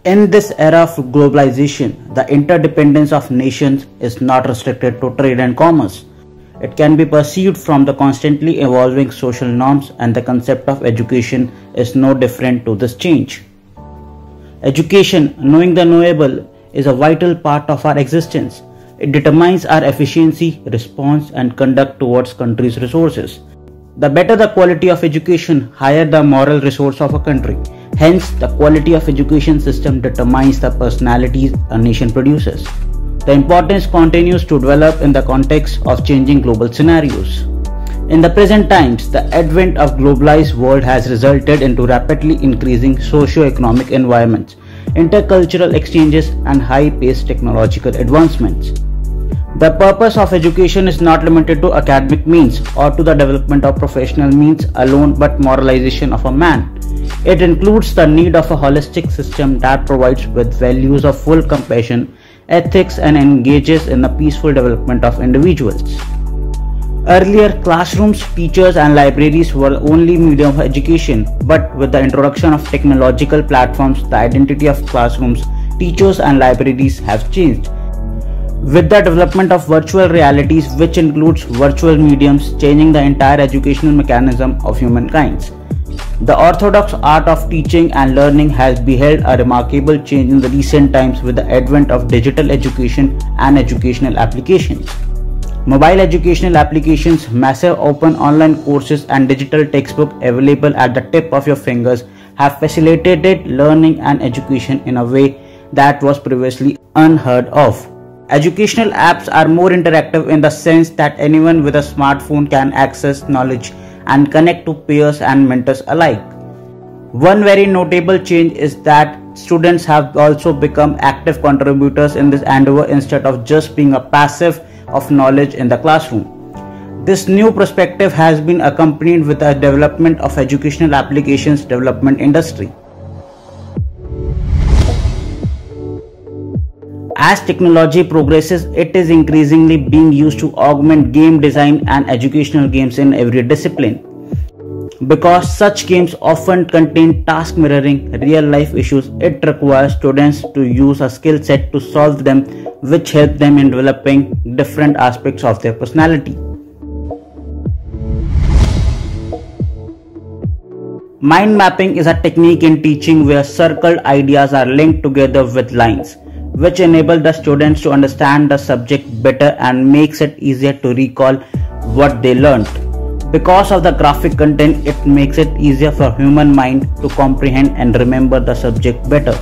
In this era of globalization, the interdependence of nations is not restricted to trade and commerce. It can be perceived from the constantly evolving social norms, and the concept of education is no different to this change. Education, knowing the knowable, is a vital part of our existence. It determines our efficiency, response, and conduct towards country's resources. The better the quality of education, higher the moral resource of a country. Hence, the quality of education system determines the personalities a nation produces. The importance continues to develop in the context of changing global scenarios. In the present times, the advent of globalized world has resulted into rapidly increasing socio-economic environments, intercultural exchanges, and high-paced technological advancements. The purpose of education is not limited to academic means or to the development of professional means alone, but moralization of a man. It includes the need of a holistic system that provides with values of full compassion, ethics, and engages in the peaceful development of individuals. Earlier, classrooms, teachers, and libraries were the only medium of education, but with the introduction of technological platforms, the identity of classrooms, teachers, and libraries have changed. With the development of virtual realities, which includes virtual mediums, changing the entire educational mechanism of humankind. The orthodox art of teaching and learning has beheld a remarkable change in the recent times with the advent of digital education and educational applications. Mobile educational applications, massive open online courses, and digital textbooks available at the tip of your fingers have facilitated learning and education in a way that was previously unheard of. Educational apps are more interactive in the sense that anyone with a smartphone can access knowledge and connect to peers and mentors alike. One very notable change is that students have also become active contributors in this endeavor instead of just being a passive of knowledge in the classroom. This new perspective has been accompanied with the development of educational applications development industry. As technology progresses, it is increasingly being used to augment game design and educational games in every discipline. Because such games often contain task mirroring real-life issues, it requires students to use a skill set to solve them, which help them in developing different aspects of their personality. Mind mapping is a technique in teaching where circled ideas are linked together with lines, which enable the students to understand the subject better and makes it easier to recall what they learned. Because of the graphic content, it makes it easier for human mind to comprehend and remember the subject better.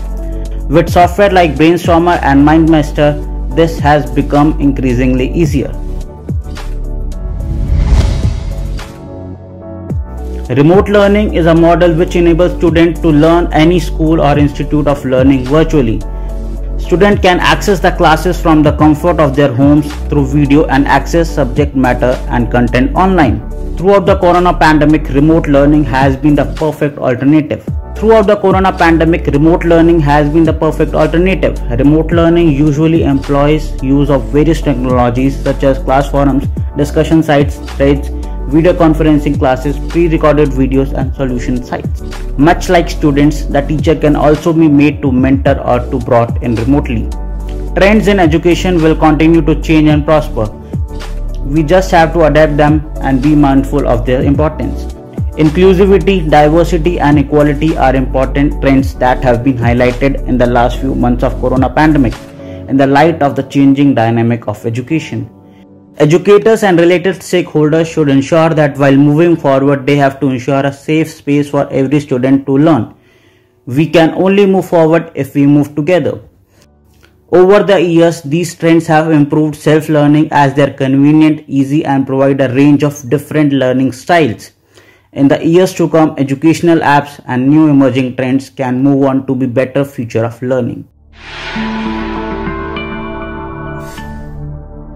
With software like Brainstormer and MindMaster, this has become increasingly easier. Remote learning is a model which enables students to learn any school or institute of learning virtually. Students can access the classes from the comfort of their homes through video and access subject matter and content online. Throughout the corona pandemic, remote learning has been the perfect alternative. Remote learning usually employs use of various technologies such as class forums, discussion sites, threads, video conferencing classes, pre-recorded videos, and solution sites. Much like students, the teacher can also be made to mentor or to brought in remotely. Trends in education will continue to change and prosper. We just have to adapt them and be mindful of their importance. Inclusivity, diversity, and equality are important trends that have been highlighted in the last few months of corona pandemic in the light of the changing dynamic of education. Educators and related stakeholders should ensure that while moving forward, they have to ensure a safe space for every student to learn. We can only move forward if we move together. Over the years, these trends have improved self-learning as they are convenient, easy, and provide a range of different learning styles. In the years to come, educational apps and new emerging trends can move on to be better future of learning.